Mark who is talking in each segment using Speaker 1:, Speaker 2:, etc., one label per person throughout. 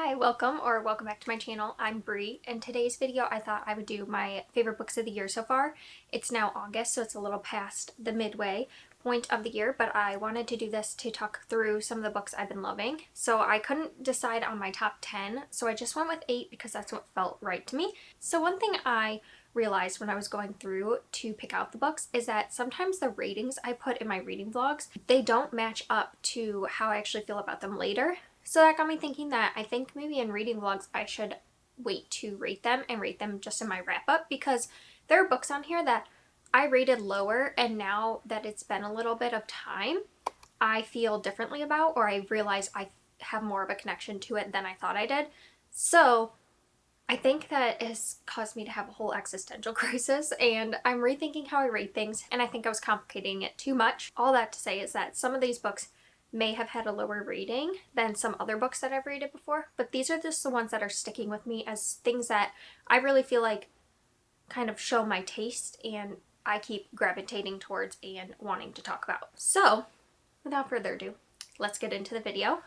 Speaker 1: Hi, welcome back to my channel. I'm Bree. In today's video, I thought I would do my favorite books of the year so far. It's now August, so it's a little past the midway point of the year, but I wanted to do this to talk through some of the books I've been loving. So I couldn't decide on my top 10, so I just went with 8 because that's what felt right to me. So one thing I realized when I was going through to pick out the books is that sometimes the ratings I put in my reading vlogs, they don't match up to how I actually feel about them later. So that got me thinking that I think maybe in reading vlogs I should wait to rate them and rate them just in my wrap up, because there are books on here that I rated lower and now that it's been a little bit of time, I feel differently about, or I realize I have more of a connection to it than I thought I did. So I think that has caused me to have a whole existential crisis, and I'm rethinking how I rate things, and I think I was complicating it too much. All that to say is that some of these books may have had a lower rating than some other books that I've rated before, but these are just the ones that are sticking with me as things that I really feel like kind of show my taste and I keep gravitating towards and wanting to talk about. So without further ado, let's get into the video.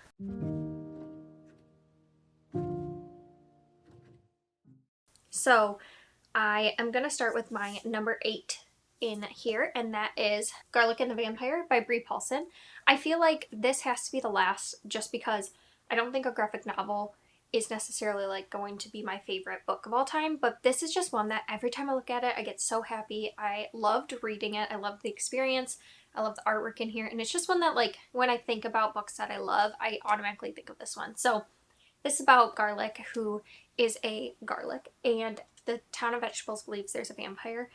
Speaker 1: So I am going to start with my number 8 in here, and that is Garlic and the Vampire by Brie Paulson. I feel like this has to be the last just because I don't think a graphic novel is necessarily like going to be my favorite book of all time, but this is just one that every time I look at it I get so happy. I loved reading it. I loved the experience. I love the artwork in here, and it's just one that, like, when I think about books that I love, I automatically think of this one. So this is about Garlic, who is a garlic, and the town of Vegetables believes there's a vampire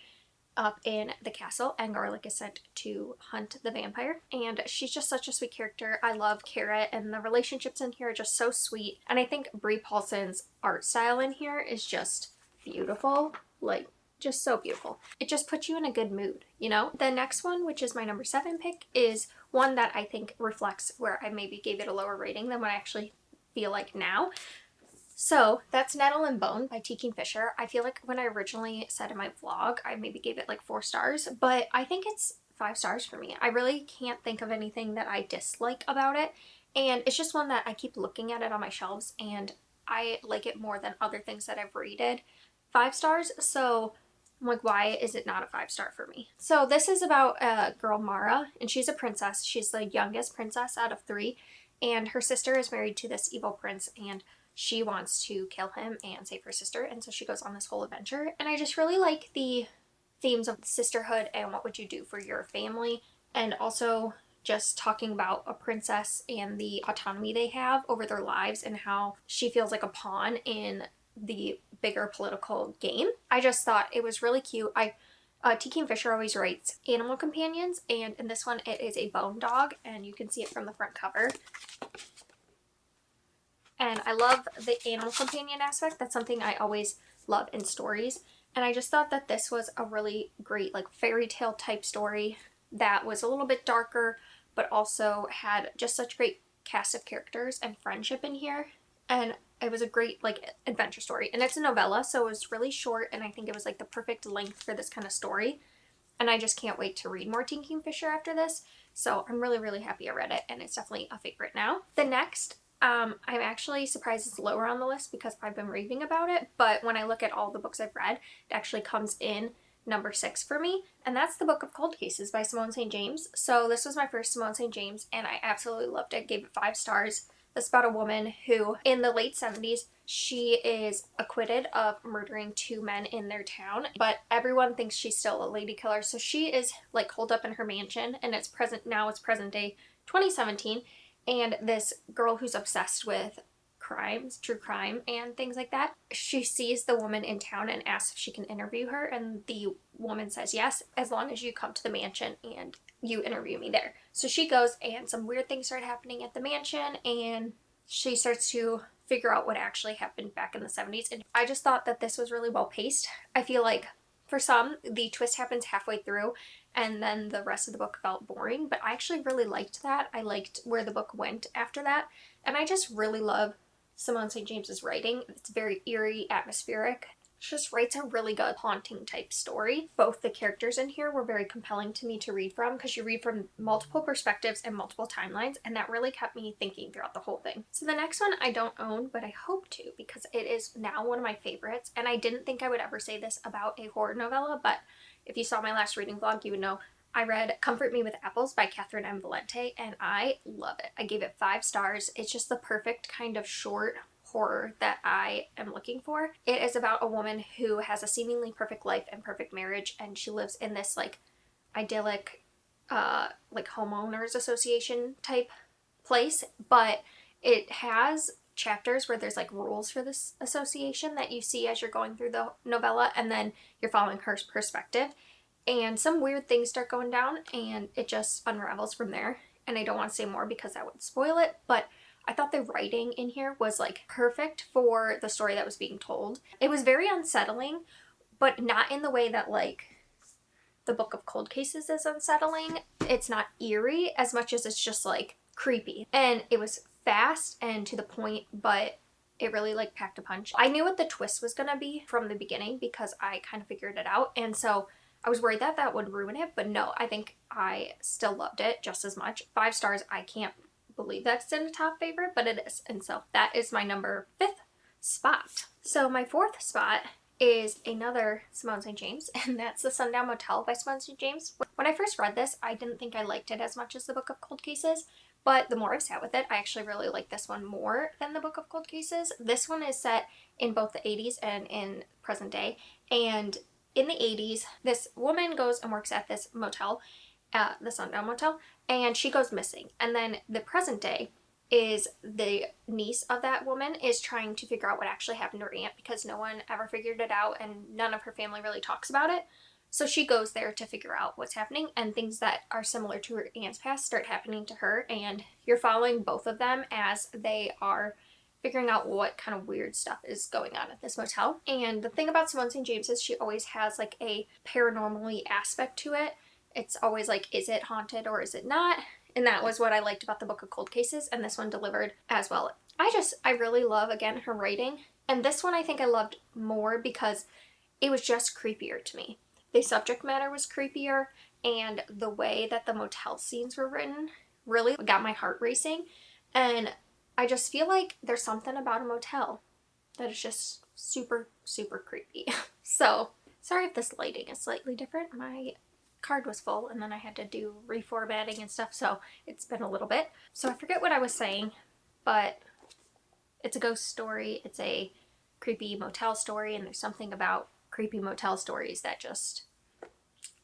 Speaker 1: up in the castle, and Garlic is sent to hunt the vampire, and she's just such a sweet character. I love Carrot, and the relationships in here are just so sweet, and I think Brie Paulson's art style in here is just beautiful, like just so beautiful. It just puts you in a good mood, you know? The next one, which is my number 7 pick, is one that I think reflects where I maybe gave it a lower rating than what I actually feel like now. So that's Nettle and Bone by T. Kingfisher. I feel like when I originally said in my vlog, I maybe gave it like 4 stars, but I think it's 5 stars for me. I really can't think of anything that I dislike about it, and it's just one that I keep looking at it on my shelves, and I like it more than other things that I've rated 5 stars, so I'm like, why is it not a 5-star for me? So this is about a girl, Mara, and she's a princess. She's the youngest princess out of 3, and her sister is married to this evil prince, and she wants to kill him and save her sister, and so she goes on this whole adventure. And I just really like the themes of sisterhood and what would you do for your family, and also just talking about a princess and the autonomy they have over their lives and how she feels like a pawn in the bigger political game. I just thought it was really cute. T. Kingfisher always writes animal companions, and in this one it is a bone dog, and you can see it from the front cover. And I love the animal companion aspect. That's something I always love in stories. And I just thought that this was a really great, like, fairy tale type story that was a little bit darker, but also had just such great cast of characters and friendship in here. And it was a great, like, adventure story. And it's a novella, so it was really short, and I think it was like the perfect length for this kind of story. And I just can't wait to read more T. Kingfisher after this. So I'm really, really happy I read it, and it's definitely a favorite now. The next, I'm actually surprised it's lower on the list because I've been raving about it, but when I look at all the books I've read, it actually comes in number 6 for me, and that's the Book of Cold Cases by Simone St. James. So this was my first Simone St. James, and I absolutely loved it. Gave it 5 stars. It's about a woman who, in the late 70s, she is acquitted of murdering 2 men in their town, but everyone thinks she's still a lady killer, so she is, like, holed up in her mansion, and it's present day 2017. And this girl who's obsessed with crimes, true crime, and things like that, she sees the woman in town and asks if she can interview her, and the woman says yes, as long as you come to the mansion and you interview me there. So she goes, and some weird things start happening at the mansion, and she starts to figure out what actually happened back in the 70s. And I just thought that this was really well paced. I feel like for some, the twist happens halfway through, and then the rest of the book felt boring, but I actually really liked that. I liked where the book went after that, and I just really love Simone St. James's writing. It's very eerie, atmospheric. She just writes a really good haunting type story. Both the characters in here were very compelling to me to read from because you read from multiple perspectives and multiple timelines, and that really kept me thinking throughout the whole thing. So the next one I don't own, but I hope to because it is now one of my favorites, and I didn't think I would ever say this about a horror novella, but if you saw my last reading vlog, you would know I read Comfort Me with Apples by Catherine M. Valente, and I love it. I gave it 5 stars. It's just the perfect kind of short horror that I am looking for. It is about a woman who has a seemingly perfect life and perfect marriage, and she lives in this like idyllic like homeowners association type place, but it has chapters where there's like rules for this association that you see as you're going through the novella, and then you're following her perspective, and some weird things start going down and it just unravels from there. And I don't want to say more because that would spoil it, but I thought the writing in here was like perfect for the story that was being told. It was very unsettling, but not in the way that like the Book of Cold Cases is unsettling. It's not eerie as much as it's just like creepy. And it was fast and to the point, but it really like packed a punch. I knew what the twist was gonna be from the beginning because I kind of figured it out, and so I was worried that that would ruin it, but no, I think I still loved it just as much. 5 stars. I can't believe that's in a top favorite, but it is. And so that is my number 5th spot. So my 4th spot is another Simone St. James, and that's The Sundown Motel by Simone St. James. When I first read this, I didn't think I liked it as much as the Book of Cold Cases, but the more I've sat with it, I actually really like this one more than the Book of Cold Cases. This one is set in both the 80s and in present day, and in the 80s, this woman goes and works at this motel, the Sundown Motel, and she goes missing. And then the present day is the niece of that woman is trying to figure out what actually happened to her aunt because no one ever figured it out and none of her family really talks about it. So she goes there to figure out what's happening, and things that are similar to her aunt's past start happening to her, and you're following both of them as they are figuring out what kind of weird stuff is going on at this motel. And the thing about Simone St. James is she always has like a paranormally aspect to it. It's always like, is it haunted or is it not? And that was what I liked about the Book of Cold Cases, and this one delivered as well. I really love, again, her writing. And this one I think I loved more because it was just creepier to me. The subject matter was creepier, and the way that the motel scenes were written really got my heart racing. And I just feel like there's something about a motel that is just super, super creepy. So, sorry if this lighting is slightly different. My card was full and then I had to do reformatting and stuff, so it's been a little bit. So I forget what I was saying, but it's a ghost story. It's a creepy motel story, and there's something about creepy motel stories that just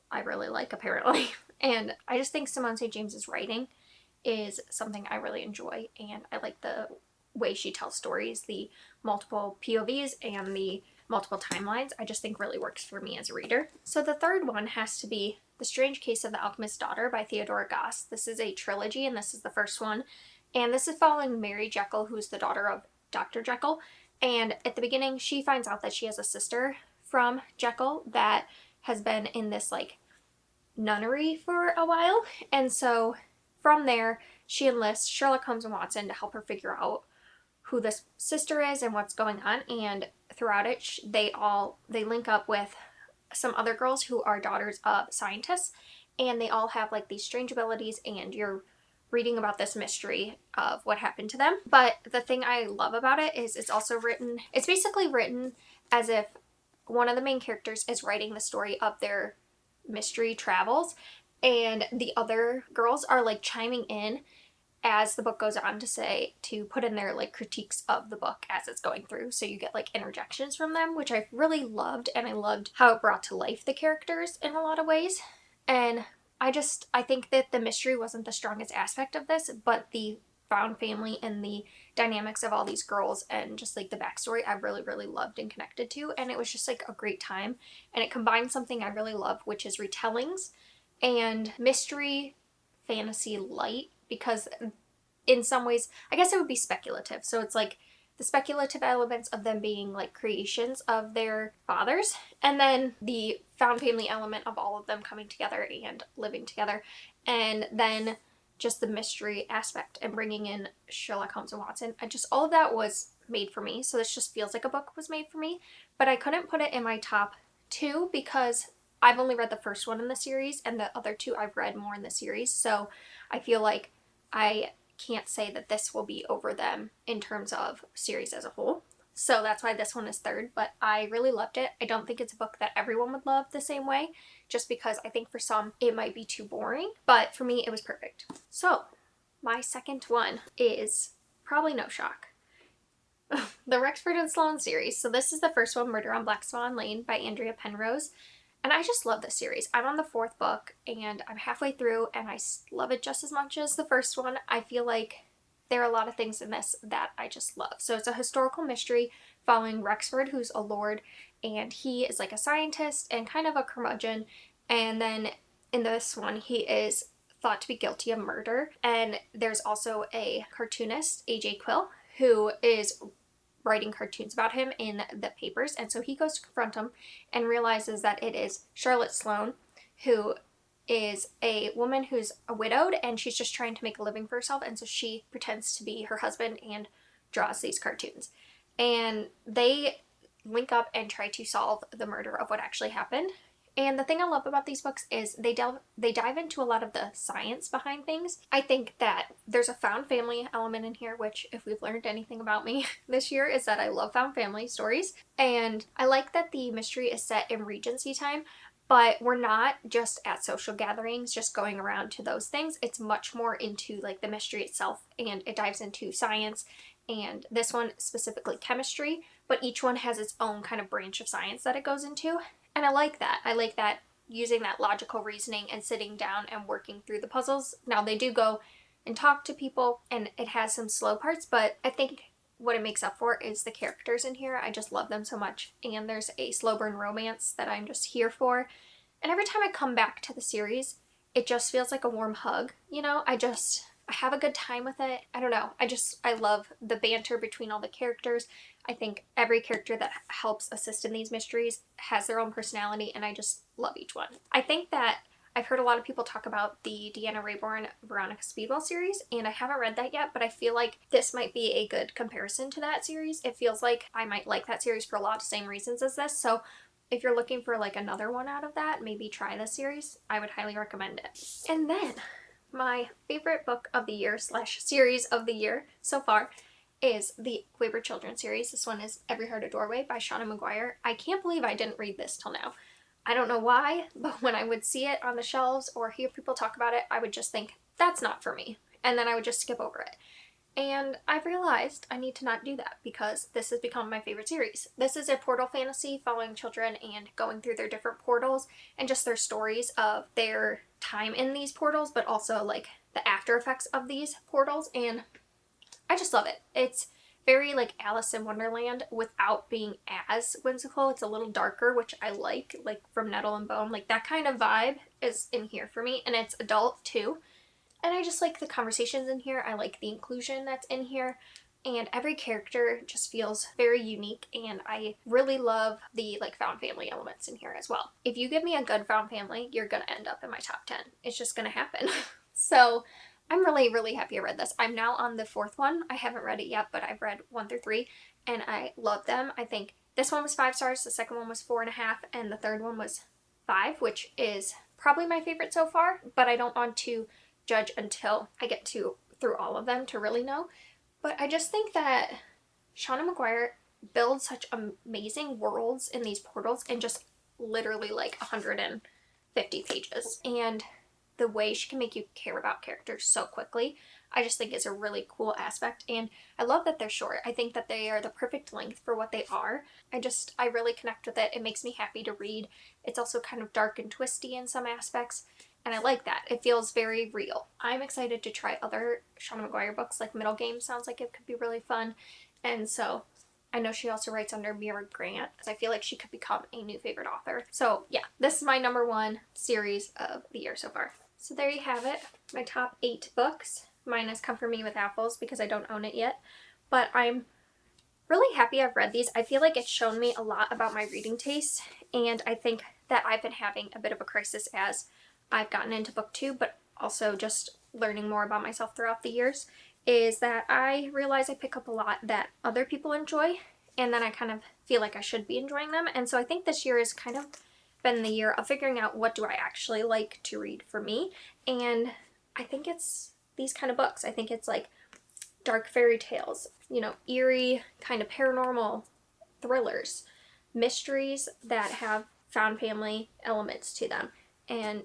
Speaker 1: I really like, apparently. And I just think Simone St. James's writing is something I really enjoy, and I like the way she tells stories. The multiple POVs and the multiple timelines I just think really works for me as a reader. So the third one has to be The Strange Case of the Alchemist's Daughter by Theodora Goss. This is a trilogy, and this is the first one, and this is following Mary Jekyll, who's the daughter of Dr. Jekyll. And at the beginning she finds out that she has a sister from Jekyll that has been in this like nunnery for a while, and so from there, she enlists Sherlock Holmes and Watson to help her figure out who this sister is and what's going on. And throughout it, they link up with some other girls who are daughters of scientists, and they all have like these strange abilities, and you're reading about this mystery of what happened to them. But the thing I love about it is it's basically written as if one of the main characters is writing the story of their mystery travels, and the other girls are like chiming in as the book goes on to put in their like critiques of the book as it's going through. So you get like interjections from them, which I really loved, and I loved how it brought to life the characters in a lot of ways. And I think that the mystery wasn't the strongest aspect of this, but the found family and the dynamics of all these girls and just like the backstory I really, really loved and connected to. And it was just like a great time, and it combined something I really love, which is retellings and mystery fantasy light, because in some ways I guess it would be speculative. So it's like the speculative elements of them being like creations of their fathers, and then the found family element of all of them coming together and living together, and then just the mystery aspect and bringing in Sherlock Holmes and Watson. All of that was made for me, so this just feels like a book was made for me. But I couldn't put it in my top 2 because I've only read the first one in the series, and the other 2 I've read more in the series, so I feel like I can't say that this will be over them in terms of series as a whole. So that's why this one is 3rd, but I really loved it. I don't think it's a book that everyone would love the same way, just because I think for some it might be too boring, but for me it was perfect. So my second one is probably no shock. The Rexford and Sloane series. So this is the first one, Murder on Black Swan Lane by Andrea Penrose. And I just love this series. I'm on the 4th book and I'm halfway through and I love it just as much as the first one. I feel like there are a lot of things in this that I just love. So it's a historical mystery following Rexford, who's a lord, and he is like a scientist and kind of a curmudgeon. And then in this one, he is thought to be guilty of murder. And there's also a cartoonist, A.J. Quill, who is writing cartoons about him in the papers, and so he goes to confront him and realizes that it is Charlotte Sloane, who is a woman who's widowed and she's just trying to make a living for herself, and so she pretends to be her husband and draws these cartoons. And they link up and try to solve the murder of what actually happened. And the thing I love about these books is they dive into a lot of the science behind things. I think that there's a found family element in here, which if we've learned anything about me this year is that I love found family stories. And I like that the mystery is set in Regency time, but we're not just at social gatherings, just going around to those things. It's much more into like the mystery itself, and it dives into science, and this one specifically chemistry, but each one has its own kind of branch of science that it goes into. And I like that. I like that, using that logical reasoning and sitting down and working through the puzzles. Now they do go and talk to people and it has some slow parts, but I think what it makes up for is the characters in here. I just love them so much. And there's a slow burn romance that I'm just here for. And every time I come back to the series, it just feels like a warm hug. You know, I have a good time with it. I don't know. I love the banter between all the characters. I think every character that helps assist in these mysteries has their own personality, and I just love each one. I think that I've heard a lot of people talk about the Deanna Raybourn Veronica Speedwell series, and I haven't read that yet, but I feel like this might be a good comparison to that series. It feels like I might like that series for a lot of the same reasons as this, so if you're looking for like another one out of that, maybe try this series. I would highly recommend it. And then my favorite book of the year / series of the year so far is the Wayward Children series. This one is Every Heart a Doorway by Shauna Maguire. I can't believe I didn't read this till now. I don't know why, but when I would see it on the shelves or hear people talk about it, I would just think, that's not for me. And then I would just skip over it. And I've realized I need to not do that because this has become my favorite series. This is a portal fantasy following children and going through their different portals and just their stories of their time in these portals, but also like the after effects of these portals. And I just love it. It's very like Alice in Wonderland without being as whimsical. It's a little darker, which I like from Nettle and Bone. Like that kind of vibe is in here for me, and it's adult too. And I just like the conversations in here. I like the inclusion that's in here. And every character just feels very unique, and I really love the like found family elements in here as well. If you give me a good found family, you're gonna end up in my top 10. It's just gonna happen. So I'm really, really happy I read this. I'm now on the 4th one. I haven't read it yet, but I've read 1 through 3, and I love them. I think this one was 5 stars, the second one was 4.5, and the third one was 5, which is probably my favorite so far, but I don't want to judge until I get through all of them to really know. But I just think that Shauna Maguire builds such amazing worlds in these portals in just literally like 150 pages. And the way she can make you care about characters so quickly, I just think is a really cool aspect. And I love that they're short. I think that they are the perfect length for what they are. I really connect with it. It makes me happy to read. It's also kind of dark and twisty in some aspects, and I like that. It feels very real. I'm excited to try other Shauna Maguire books, like Middle Game sounds like it could be really fun. And so I know she also writes under Mira Grant, so I feel like she could become a new favorite author. So yeah, this is my number 1 series of the year so far. So there you have it, my top 8 books, minus Come For Me with Apples because I don't own it yet. But I'm really happy I've read these. I feel like it's shown me a lot about my reading taste, and I think that I've been having a bit of a crisis as I've gotten into book 2, but also just learning more about myself throughout the years. is that I realize I pick up a lot that other people enjoy, and then I kind of feel like I should be enjoying them. And so I think this year has kind of been the year of figuring out what do I actually like to read for me. And I think it's these kind of books. I think it's like dark fairy tales, eerie kind of paranormal thrillers, mysteries that have found family elements to them, and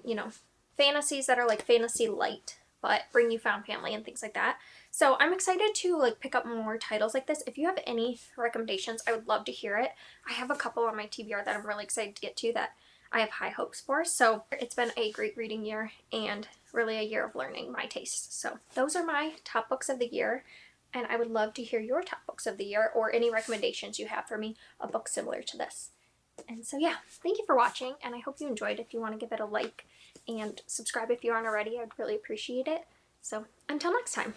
Speaker 1: fantasies that are like fantasy light but bring you found family and things like that. So I'm excited to like pick up more titles like this. If you have any recommendations, I would love to hear it. I have a couple on my TBR that I'm really excited to get to that I have high hopes for. So it's been a great reading year and really a year of learning my tastes. So those are my top books of the year, and I would love to hear your top books of the year or any recommendations you have for me of books similar to this. And so yeah, thank you for watching, and I hope you enjoyed. If you want to give it a like and subscribe if you aren't already, I'd really appreciate it. So until next time.